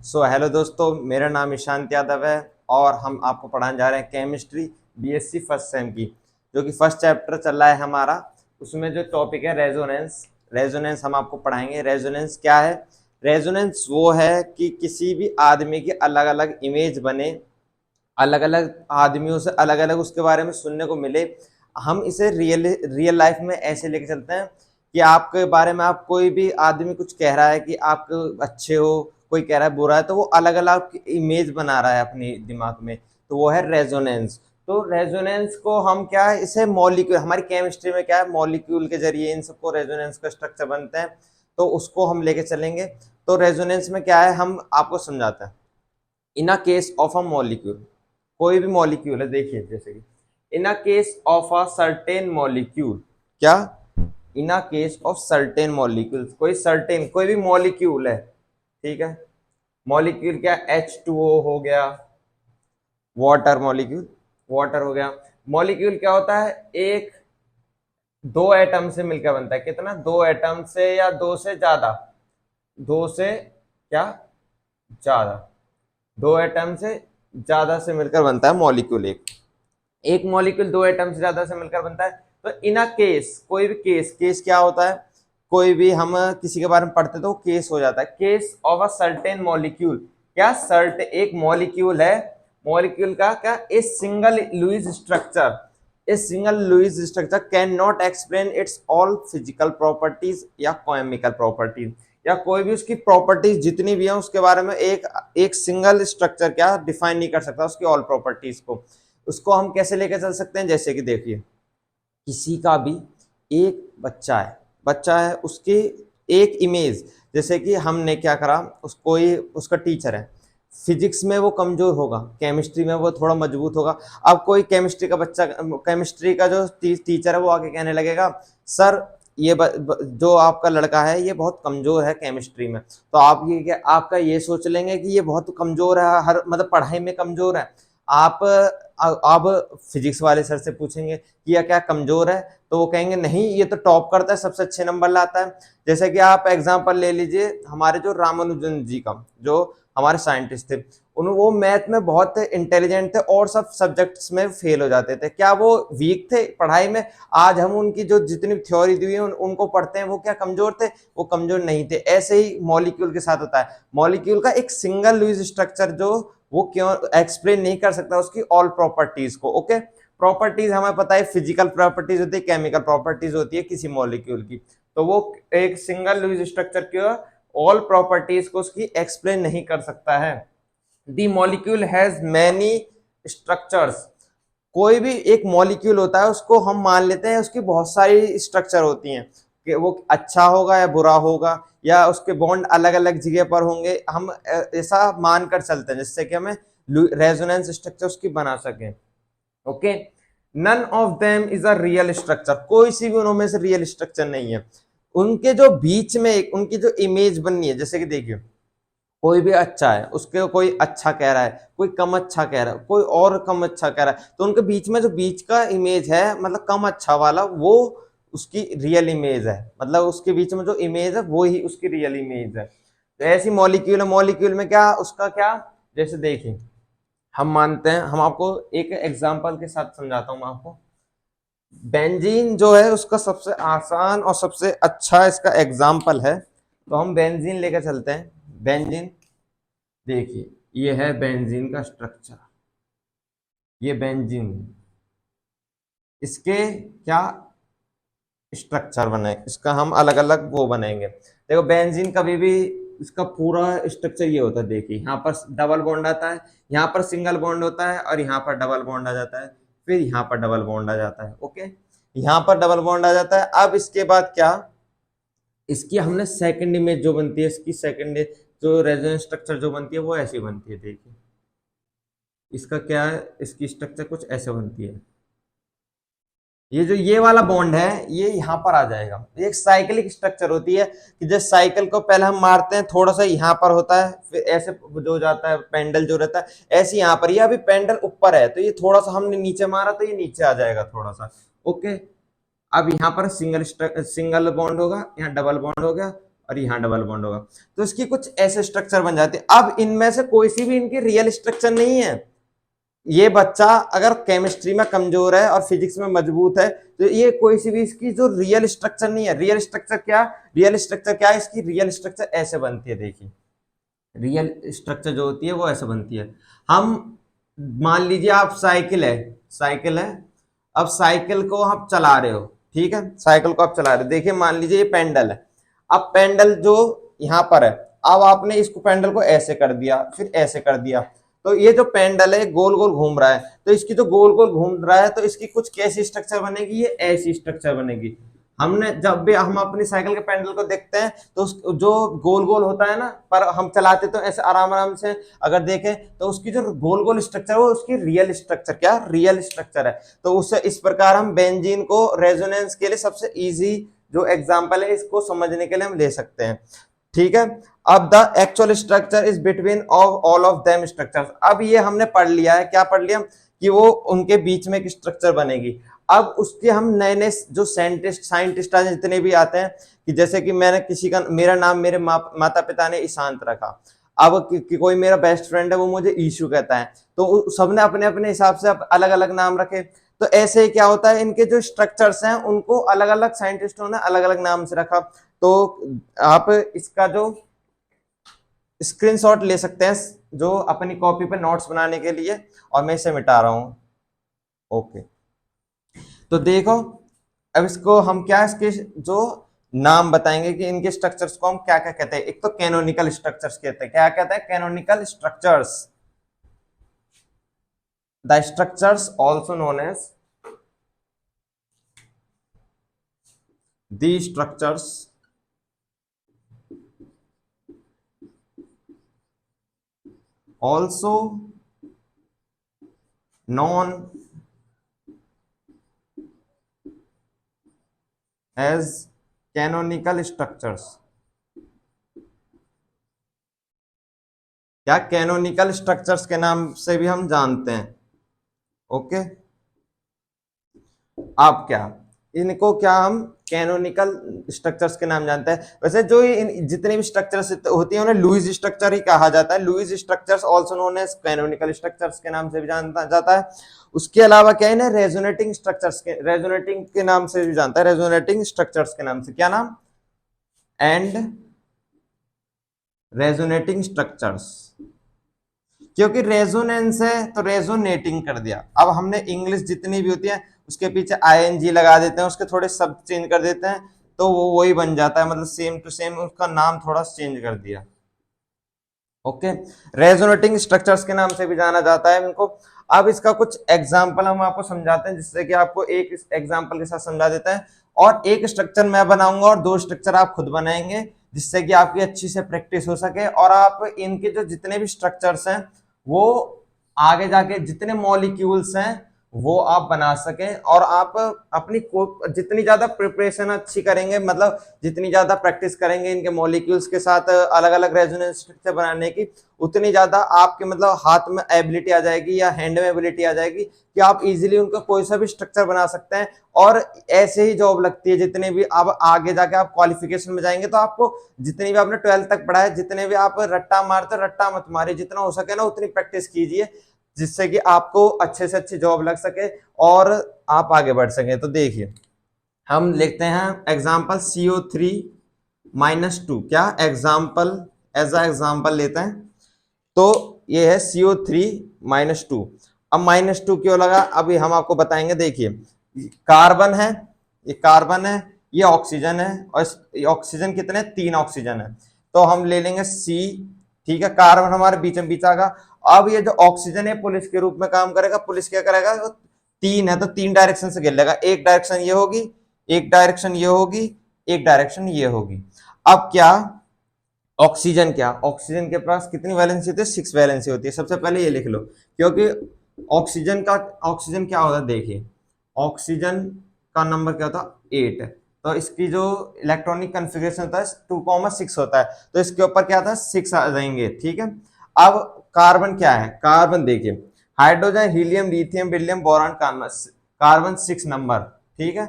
So hello दोस्तों, मेरा नाम ईशांत यादव है और हम आपको पढ़ाने जा रहे हैं केमिस्ट्री बीएससी फर्स्ट सेम की, जो कि फर्स्ट चैप्टर चल रहा है हमारा। उसमें जो टॉपिक है रेजोनेंस। रेजोनेंस हम आपको पढ़ाएंगे। रेजोनेंस क्या है? रेजोनेंस वो है कि किसी भी आदमी की अलग अलग इमेज बने, अलग अलग आदमियों से अलग अलग उसके बारे में सुनने को मिले। हम इसे रियल लाइफ में ऐसे लेके चलते हैं कि आपके बारे में आप कोई भी आदमी कुछ कह रहा है कि आप अच्छे हो, कोई कह रहा है बुरा है, तो वो अलग अलग इमेज बना रहा है अपनी दिमाग में। तो वो है रेजोनेंस। तो रेजोनेंस को हम क्या है, इसे मॉलिक्यूल, हमारी केमिस्ट्री में क्या है, मॉलिक्यूल के जरिए इन सबको रेजोनेंस का स्ट्रक्चर बनते हैं। तो उसको हम लेके चलेंगे। तो रेजोनेंस में क्या है, हम आपको समझाते हैं। In a case of a molecule, कोई भी मॉलिक्यूल है, देखिए जैसे कि in a case of a certain molecule, क्या, in a case of certain molecules, कोई सर्टेन कोई भी मॉलिक्यूल है, ठीक है। मॉलिक्यूल क्या, H2O हो गया, वाटर मॉलिक्यूल, वाटर हो गया। मॉलिक्यूल क्या होता है, एक दो एटम से मिलकर बनता है। कितना? दो एटम से या दो से ज्यादा, दो से क्या, ज्यादा, दो एटम से ज्यादा से मिलकर बनता है मॉलिक्यूल। एक एक मॉलिक्यूल दो एटम से ज्यादा से मिलकर बनता है। तो इन अ केस, कोई भी केस, केस क्या होता है, कोई भी हम किसी के बारे में पढ़ते तो केस हो जाता है। Case of a certain molecule, क्या, सर्ट एक मॉलिक्यूल है, मॉलिक्यूल का क्या, a single Lewis structure, a single Lewis structure can not explain its all physical properties या केमिकल प्रॉपर्टीज, या कोई भी उसकी प्रॉपर्टीज जितनी भी है उसके बारे में एक एक सिंगल स्ट्रक्चर क्या डिफाइन नहीं कर सकता उसकी ऑल प्रॉपर्टीज को। उसको हम कैसे लेकर चल सकते हैं, जैसे कि देखिए, किसी का भी एक बच्चा है, उसकी एक इमेज, जैसे कि हमने क्या करा, उसको ही, उसका टीचर है, फिजिक्स में वो कमजोर होगा, केमिस्ट्री में वो थोड़ा मजबूत होगा। अब कोई केमिस्ट्री का बच्चा, केमिस्ट्री का जो टीचर है वो आके कहने लगेगा, सर ये जो आपका लड़का है ये बहुत कमजोर है केमिस्ट्री में। तो आप ये क्या, आपका ये सोच लेंगे कि ये बहुत कमजोर है, हर मतलब पढ़ाई में कमजोर है। आप अब फिजिक्स वाले सर से पूछेंगे कि यह क्या कमजोर है, तो वो कहेंगे नहीं ये तो टॉप करता है, सबसे अच्छे नंबर लाता है। जैसे कि आप एग्जांपल ले लीजिए हमारे जो रामानुजन जी का, जो हमारे साइंटिस्ट थे, उन वो मैथ में बहुत इंटेलिजेंट थे और सब सब्जेक्ट्स में फेल हो जाते थे। क्या वो वीक थे पढ़ाई में? आज हम उनकी जो जितनी थ्योरी दी है उनको पढ़ते हैं, वो क्या कमजोर थे? वो कमजोर नहीं थे। ऐसे ही मॉलिक्यूल के साथ होता है। मॉलिक्यूल का एक सिंगल लुईस स्ट्रक्चर जो वो क्यों एक्सप्लेन नहीं कर सकता उसकी ऑल प्रॉपर्टीज को। ओके, प्रॉपर्टीज हमें पता है, फिजिकल प्रॉपर्टीज होती है, केमिकल प्रॉपर्टीज होती है किसी मॉलिक्यूल की। तो वो एक सिंगल लुईस स्ट्रक्चर के ऑल प्रॉपर्टीज को उसकी एक्सप्लेन नहीं कर सकता है। दी मॉलिक्यूल हैज मैनी स्ट्रक्चर्स, कोई भी एक मॉलिक्यूल होता है उसको हम मान लेते हैं उसकी बहुत सारी स्ट्रक्चर होती हैं, कि वो अच्छा होगा या बुरा होगा, या उसके बॉन्ड अलग अलग जगह पर होंगे। हम ऐसा मानकर चलते हैं जिससे कि हमें रेजोनेंस स्ट्रक्चर उसकी बना सकें। Okay, none of them is a real structure, कोई सी भी उनमें से रियल स्ट्रक्चर नहीं है। उनके जो बीच में एक उनकी जो इमेज बननी है, जैसे कि देखिए, कोई भी अच्छा है, उसके कोई अच्छा कह रहा है, कोई कम अच्छा कह रहा है, कोई और कम अच्छा कह रहा है, तो उनके बीच में जो बीच का इमेज है, मतलब कम अच्छा वाला, वो उसकी रियल इमेज है। मतलब उसके बीच में जो इमेज है वो ही उसकी रियल इमेज है। तो ऐसी मॉलिक्यूल है, मॉलिक्यूल में क्या उसका क्या, जैसे देखिए, हम मानते हैं, हम आपको एक एग्जांपल के साथ समझाता हूं मैं आपको। बेंजीन जो है उसका सबसे आसान और सबसे अच्छा इसका एग्जाम्पल है। तो हम बेंजीन लेकर चलते हैं। बेंजीन, देखिए ये है बेंजीन का स्ट्रक्चर, ये बेंजीन है। इसके क्या स्ट्रक्चर बने, इसका हम अलग अलग वो बनाएंगे। देखो बेंजीन कभी भी, इसका पूरा स्ट्रक्चर ये होता है, देखिए यहाँ पर डबल बॉन्ड आता है, यहाँ पर सिंगल बॉन्ड होता है, और यहाँ पर डबल बॉन्ड आ जाता है, फिर यहाँ पर डबल बॉन्ड आ जाता है। ओके, यहाँ पर डबल बॉन्ड आ जाता है। अब इसके बाद क्या, इसकी हमने सेकंड इमेज जो बनती है, इसकी सेकंड जो रेजोनेंस स्ट्रक्चर जो बनती है वो ऐसी बनती है। देखिए इसका क्या है, इसकी स्ट्रक्चर कुछ ऐसे बनती है। ये जो ये वाला बॉन्ड है ये यहाँ पर आ जाएगा। एक साइक्लिक स्ट्रक्चर होती है कि जब साइकिल को पहले हम मारते हैं, थोड़ा सा यहाँ पर होता है, फिर ऐसे जो जाता है पेंडल जो रहता है, ऐसे यहाँ पर, ये अभी पेंडल ऊपर है तो ये थोड़ा सा हमने नीचे मारा तो ये नीचे आ जाएगा थोड़ा सा। ओके, अब यहाँ पर सिंगल बॉन्ड होगा, यहाँ डबल बॉन्ड हो गया, और यहाँ डबल बॉन्ड होगा, तो इसकी कुछ ऐसे स्ट्रक्चर बन जाते हैं। अब इनमें से कोई सी भी इनकी रियल स्ट्रक्चर नहीं है। ये बच्चा अगर केमिस्ट्री में कमजोर है और फिजिक्स में मजबूत है, तो ये कोई सी भी इसकी जो रियल स्ट्रक्चर नहीं है। रियल स्ट्रक्चर क्या, रियल स्ट्रक्चर क्या है इसकी, रियल स्ट्रक्चर ऐसे बनती है। देखिए रियल स्ट्रक्चर जो होती है वो ऐसे बनती है। हम मान लीजिए आप साइकिल है, साइकिल है, अब साइकिल को आप चला रहे हो, ठीक है, साइकिल को आप चला रहे हो, देखिए मान लीजिए ये पेंडल है। अब पेंडल जो यहाँ पर है, अब आपने इसको पेंडल को ऐसे कर दिया, फिर ऐसे कर दिया, तो ये जो पेंडल है गोल गोल घूम रहा है, तो इसकी जो गोल गोल घूम रहा है तो इसकी कुछ कैसी स्ट्रक्चर बनेगी, ये ऐसी स्ट्रक्चर बनेगी। हमने जब भी हम अपनी साइकिल के पेंडल को देखते हैं तो जो गोल गोल होता है ना, पर हम चलाते तो ऐसे आराम आराम से, अगर देखें तो उसकी जो गोल गोल स्ट्रक्चर है वो उसकी रियल स्ट्रक्चर, क्या रियल स्ट्रक्चर है। तो उससे इस प्रकार हम बेंजीन को रेजोनेंस के लिए सबसे इजी जो एग्जांपल है इसको समझने के लिए हम ले सकते हैं, ठीक है। अब the actual structure is between all of them structures. अब ये हमने पढ़ लिया है, क्या पढ़ लिया कि वो उनके बीच में एक स्ट्रक्चर बनेगी। अब उसके हम नए नए जो साइंटिस्ट आज जितने भी आते हैं, कि जैसे कि मैंने किसी का, मेरा नाम मेरे माता पिता ने ईशांत रखा, अब कोई मेरा बेस्ट फ्रेंड है वो मुझे ईशु कहता है, तो सबने अपने अपने हिसाब से अलग अलग नाम रखे। तो ऐसे ही क्या होता है, इनके जो स्ट्रक्चर्स हैं उनको अलग अलग साइंटिस्टों ने अलग अलग नाम से रखा। तो आप इसका जो स्क्रीनशॉट ले सकते हैं जो अपनी कॉपी पे नोट्स बनाने के लिए, और मैं इसे मिटा रहा हूं। ओके, तो देखो अब इसको हम क्या, इसके जो नाम बताएंगे कि इनके स्ट्रक्चर्स को हम क्या क्या कहते हैं। एक तो कैनोनिकल स्ट्रक्चर्स कहते हैं, क्या कहते हैं, canonical structures. The structures also known as the structures also known as canonical structures। क्या कैनोनिकल स्ट्रक्चर्स के नाम से भी हम जानते हैं। ओके, आप क्या, इनको क्या हम कैनोनिकल स्ट्रक्चर्स के नाम जानते हैं। वैसे जो जितने भी स्ट्रक्चर्स होती हैं उन्हें लुईस स्ट्रक्चर ही कहा जाता है। Lewis structures also known as canonical structures के नाम से भी जाना जाता है। उसके अलावा क्या है, रेजोनेटिंग स्ट्रक्चर्स के, रेजोनेटिंग के नाम से भी जानता है, रेजोनेटिंग स्ट्रक्चर्स के नाम से, क्या नाम, एंड रेजोनेटिंग स्ट्रक्चर्स। क्योंकि रेजोनेंस है तो रेजोनेटिंग कर दिया। अब हमने इंग्लिश जितनी भी होती है उसके पीछे आईएनजी लगा देते हैं, उसके थोड़े शब्द चेंज कर देते हैं, तो वो वही बन जाता है, मतलब सेम टू सेम, उसका नाम थोड़ा चेंज कर दिया। ओके, रेजोनेटिंग स्ट्रक्चर्स के नाम से भी जाना जाता है इनको। अब इसका कुछ एग्जांपल हम आपको समझाते हैं, जिससे कि आपको एक एग्जांपल के साथ समझा देते हैं, और एक स्ट्रक्चर मैं बनाऊंगा और दो स्ट्रक्चर आप खुद बनाएंगे, जिससे कि आपकी अच्छी से प्रैक्टिस हो सके, और आप इनके जो जितने भी स्ट्रक्चर्स हैं वो आगे जाके जितने मॉलिक्यूल्स हैं वो आप बना सकें, और आप अपनी जितनी ज्यादा प्रिपरेशन अच्छी करेंगे, मतलब जितनी ज्यादा प्रैक्टिस करेंगे इनके मॉलिक्यूल्स के साथ अलग अलग रेजोनेंस स्ट्रक्चर बनाने की, उतनी ज्यादा आपके मतलब हाथ में एबिलिटी आ जाएगी या हैंड में एबिलिटी आ जाएगी कि आप इजीली उनका कोई सा भी स्ट्रक्चर बना सकते हैं। और ऐसे ही जॉब लगती है, जितने भी अब आगे जाके आप क्वालिफिकेशन में जाएंगे तो आपको जितनी भी आपने 12th तक पढ़ा है, जितने भी आप रट्टा मारते, रट्टा मत मारिए, जितना हो सके ना उतनी प्रैक्टिस कीजिए, जिससे कि आपको अच्छे से अच्छी जॉब लग सके और आप आगे बढ़ सके। तो देखिए हम लिखते हैं एग्जाम्पल CO3-2, क्या एग्जाम्पल, एज अ एग्जाम्पल लेते हैं, तो ये है CO3-2। अब -2 क्यों लगा, अभी हम आपको बताएंगे। देखिए कार्बन है, ये कार्बन है, ये ऑक्सीजन है, और ऑक्सीजन कितने, 3 ऑक्सीजन है, तो हम ले लेंगे C, ठीक है, कार्बन हमारे बीच में बीच आगा। अब ये जो ऑक्सीजन है पुलिस के रूप में काम करेगा, पुलिस क्या करेगा, 3 है तो 3 डायरेक्शन से घेर लेगा, एक डायरेक्शन ये होगी, एक डायरेक्शन ये होगी, एक डायरेक्शन ये होगी। अब क्या, ऑक्सीजन, क्या ऑक्सीजन के पास कितनी वैलेंसी होती है, 6 वैलेंसी होती है। सबसे पहले ये लिख लो, क्योंकि ऑक्सीजन क्या होता है, देखिए ऑक्सीजन का नंबर क्या होता है, 8, तो इसकी जो इलेक्ट्रॉनिक कॉन्फ़िगरेशन होता है 2,6 होता है, तो इसके ऊपर क्या आता है, 6 आ जाएंगे, ठीक है। अब कार्बन क्या है, कार्बन देखिए hydrogen, helium, lithium, beryllium, boron, carbon 6 number, ठीक है।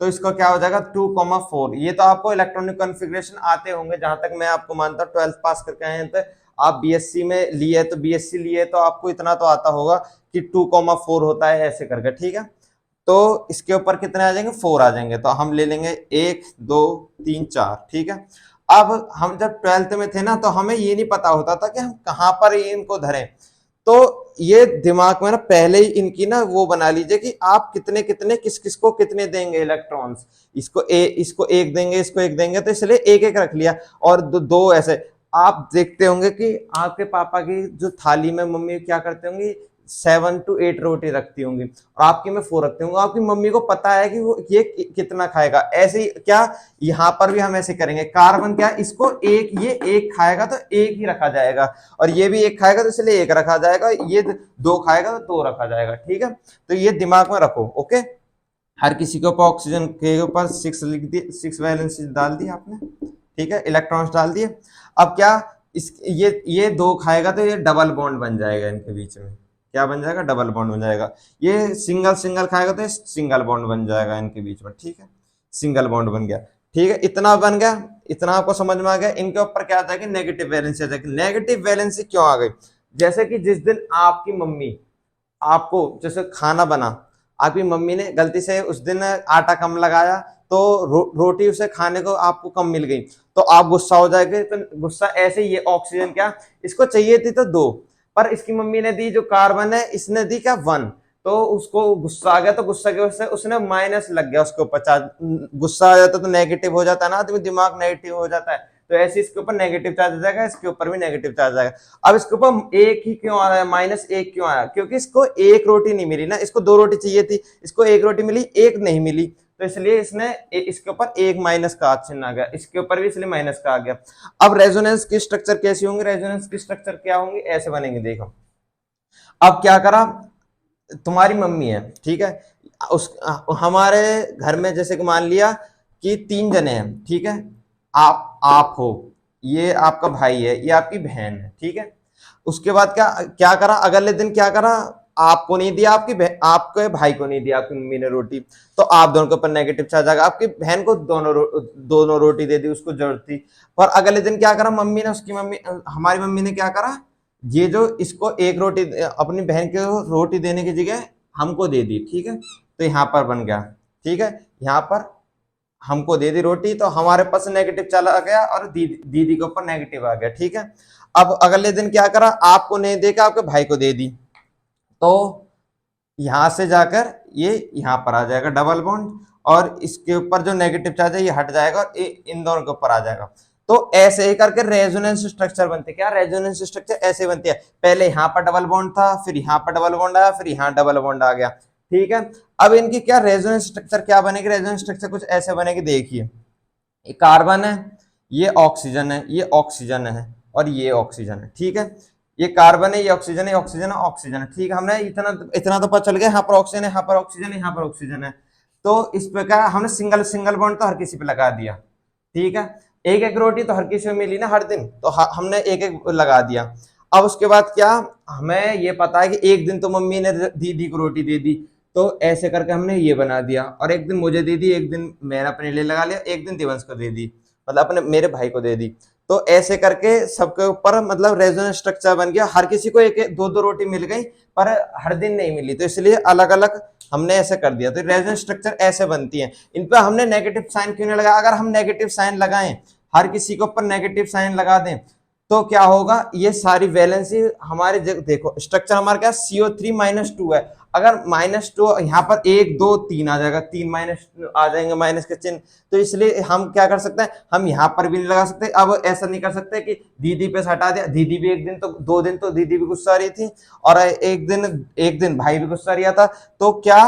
तो इसको क्या हो जाएगा 2,4। ये तो आपको इलेक्ट्रॉनिक कॉन्फ़िगरेशन आते होंगे, जहां तक मैं आपको मानता हूँ 12th पास करके आए हैं, तो आप बीएससी में लिए तो बीएससी लिए तो आपको इतना तो आता होगा कि 2,4 होता है ऐसे करके, ठीक है। तो इसके ऊपर कितने आ जाएंगे, 4 आ जाएंगे, तो हम ले लेंगे 1 2 3 4, ठीक है। अब हम जब 12th में थे ना, तो हमें ये नहीं पता होता था कि हम कहाँ पर इनको धरें। तो ये दिमाग में ना पहले ही इनकी ना वो बना लीजिए कि आप कितने कितने किस किस को कितने देंगे इलेक्ट्रॉन्स। इसको एक देंगे, इसको एक देंगे, तो इसलिए एक एक रख लिया। और दो ऐसे आप देखते होंगे कि आपके पापा की जो थाली में मम्मी क्या करते होंगे, 7 to 8 रोटी रखती होंगी और आपकी में 4 रखते होंगे। आपकी मम्मी को पता है कि वो ये कितना खाएगा। ऐसे ही क्या यहाँ पर भी हम ऐसे करेंगे, कार्बन क्या इसको एक, ये एक खाएगा तो एक ही रखा जाएगा, और ये भी एक खाएगा तो इसलिए एक रखा जाएगा, ये 2 खाएगा तो 2 रखा जाएगा, ठीक है। तो ये दिमाग में रखो, ओके। हर किसी के ऊपर ऑक्सीजन के ऊपर 6 लिख दिए, 6 वैलेंसी डाल दी आपने, ठीक है, इलेक्ट्रॉन्स डाल दिए। अब क्या इस ये 2 खाएगा तो ये डबल बॉन्ड बन जाएगा इनके बीच में, क्या बन जाएगा, डबल बॉन्ड बन जाएगा। ये सिंगल सिंगल खाएगा तो सिंगल बॉन्ड बन जाएगा इनके बीच में, ठीक है, सिंगल बॉन्ड बन गया, ठीक है। इतना बन गया, इतना आपको समझ में आ गया। इनके ऊपर क्या आ जाएगी, नेगेटिव वैलेंसी आ जाएगी। नेगेटिव वैलेंसी क्यों आ गई, जैसे कि जिस दिन आपकी मम्मी आपको जैसे खाना बना, आपकी मम्मी ने गलती से उस दिन आटा कम लगाया, तो रोटी उसे खाने को आपको कम मिल गई, तो आप गुस्सा हो जाएंगे। तो गुस्सा ऐसे ही, ये ऑक्सीजन क्या इसको चाहिए थी तो 2, पर इसकी मम्मी ने दी जो कार्बन है, इसने दी क्या 1, तो उसको गुस्सा आ गया, तो गुस्सा की वजह से उसने माइनस लग गया उसके ऊपर चार्ज। गुस्सा आ जाता तो नेगेटिव हो जाता है ना आदमी, दिमाग नेगेटिव हो जाता है, तो ऐसे इसके ऊपर नेगेटिव चार्ज आ जाएगा, इसके ऊपर भी नेगेटिव चार्ज आएगा। अब इसके ऊपर एक ही क्यों आ रहा है, -1 क्यों आया, क्योंकि इसको एक रोटी नहीं मिली ना, इसको 2 रोटी चाहिए थी, इसको एक रोटी मिली, एक नहीं मिली, तो इसलिए इसने इसके ऊपर एक माइनस का चिन्ह आ गया, इसके ऊपर भी इसलिए माइनस का आ गया। अब रेजोनेंस की स्ट्रक्चर कैसी होंगे, रेजोनेंस की स्ट्रक्चर क्या होंगी, ऐसे बनेंगे, देखो। अब क्या करा, तुम्हारी मम्मी है, ठीक है, उस हमारे घर में जैसे कि मान लिया कि 3 जने हैं, ठीक है, आप हो, ये आपका भाई है, ये आपकी बहन है, ठीक है। उसके बाद क्या क्या करा, अगले दिन क्या करा, आपको नहीं दिया, आपके भाई को नहीं दिया आपकी मम्मी ने रोटी, तो आप दोनों के ऊपर नेगेटिव चार्ज आ गया। आपकी बहन को दोनों रोटी दे दी, उसको जरूरत थी, पर अगले दिन क्या करा मम्मी ने, हमारी मम्मी ने क्या करा, ये जो इसको एक रोटी अपनी बहन को रोटी देने की जगह हमको दे दी, ठीक है, तो यहाँ पर बन गया, ठीक है, यहाँ पर हमको दे दी रोटी, तो हमारे पास नेगेटिव चला गया और दीदी के ऊपर नेगेटिव आ गया, ठीक है। अब अगले दिन क्या करा, आपको नहीं देकर आपके भाई को दे दी, तो यहां से जाकर ये यहां पर आ जाएगा डबल बॉन्ड, और इसके ऊपर जो नेगेटिव चार्ज है ये हट जाएगा और इन दोनों के ऊपर आ जाएगा। तो ऐसे ही करके रेजोनेंस स्ट्रक्चर बनते हैं। क्या रेजोनेंस स्ट्रक्चर ऐसे बनती है, पहले यहाँ पर डबल बॉन्ड था, फिर यहाँ पर डबल बॉन्ड आया, फिर यहाँ डबल बॉन्ड आ गया, ठीक है। अब इनकी क्या रेजोनेंस स्ट्रक्चर क्या बनेगी, रेजोनेंस स्ट्रक्चर कुछ ऐसे बनेगी, देखिए, ये कार्बन है, ये ऑक्सीजन है, ये ऑक्सीजन है, और ये ऑक्सीजन है, ठीक है। ये कार्बन है, ये ऑक्सीजन है, ऑक्सीजन है, ऑक्सीजन है, ठीक है। हमने इतना इतना तो पता चल गया, यहाँ पर ऑक्सीजन है, यहाँ पर ऑक्सीजन है, यहाँ पर ऑक्सीजन है। तो इस प्रकार हमने सिंगल सिंगल बॉन्ड तो हर किसी पे लगा दिया, ठीक है। एक एक रोटी तो हर किसी में मिली ना हर दिन, तो हमने एक एक लगा दिया। अब उसके बाद क्या, हमें ये पता है कि एक दिन तो मम्मी ने दीदी को रोटी दे दी, तो ऐसे करके हमने ये बना दिया, और एक दिन मुझे दे दी, एक दिन मैंने अपने लिए लगा लिया, एक दिन दिवंश को दे दी, मतलब अपने मेरे भाई को दे दी। तो ऐसे करके सबके ऊपर मतलब रेजोनेंस स्ट्रक्चर बन गया, हर किसी को एक एक 2 2 रोटी मिल गई, पर हर दिन नहीं मिली, तो इसलिए अलग अलग हमने ऐसे कर दिया। तो रेजोनेंस स्ट्रक्चर ऐसे बनती है। इन पर हमने नेगेटिव साइन क्यों नहीं लगाया, अगर हम नेगेटिव साइन लगाएं, हर किसी के ऊपर नेगेटिव साइन लगा दें, तो क्या होगा, ये सारी वैलेंसी हमारे देखो स्ट्रक्चर हमारा क्या CO3-2 है, अगर -2 यहाँ पर 1 2 3 आ जाएगा, 3 माइनस आ जाएंगे, माइनस के चिन्ह, तो इसलिए हम क्या कर सकते हैं, हम यहाँ पर भी नहीं लगा सकते। अब ऐसा नहीं कर सकते कि दीदी पे से हटा दिया, दीदी भी एक दिन तो 2 दिन तो दीदी भी गुस्सा रही थी, और एक दिन भाई भी गुस्सा रहा था, तो क्या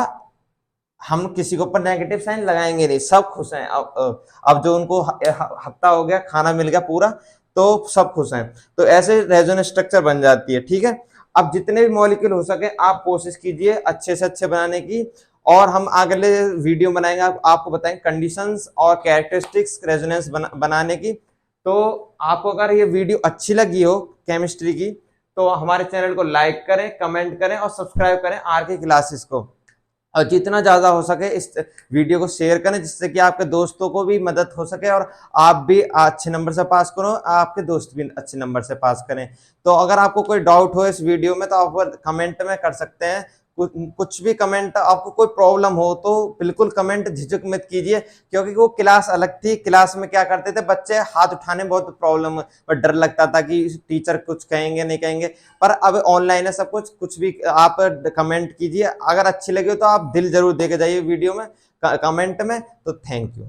हम किसी के ऊपर नेगेटिव साइन लगाएंगे नहीं, सब खुश हैं। अब जो उनको हफ्ता हो गया, खाना मिल गया पूरा, तो सब खुश हैं। तो ऐसे रेजोनेंस स्ट्रक्चर बन जाती है, ठीक है। अब जितने भी मॉलिक्यूल हो सके आप कोशिश कीजिए अच्छे से अच्छे बनाने की, और हम अगले वीडियो बनाएंगे, आपको बताएंगे कंडीशंस और कैरेक्टरिस्टिक्स रेजोनेंस बनाने की। तो आपको अगर ये वीडियो अच्छी लगी हो केमिस्ट्री की, तो हमारे चैनल को लाइक करें, कमेंट करें और सब्सक्राइब करें आर के क्लासेस को। और जितना ज़्यादा हो सके इस वीडियो को शेयर करें, जिससे कि आपके दोस्तों को भी मदद हो सके और आप भी अच्छे नंबर से पास करो, आपके दोस्त भी अच्छे नंबर से पास करें। तो अगर आपको कोई डाउट हो इस वीडियो में तो आप कमेंट में कर सकते हैं। कुछ भी कमेंट, आपको कोई प्रॉब्लम हो तो बिल्कुल कमेंट झिझक मत कीजिए, क्योंकि वो क्लास अलग थी। क्लास में क्या करते थे बच्चे, हाथ उठाने में बहुत प्रॉब्लम और डर लगता था कि टीचर कुछ कहेंगे नहीं कहेंगे, पर अब ऑनलाइन है सब कुछ, कुछ भी आप कमेंट कीजिए। अगर अच्छी लगी हो तो आप दिल जरूर दे के जाइए वीडियो में, कमेंट में। तो थैंक यू।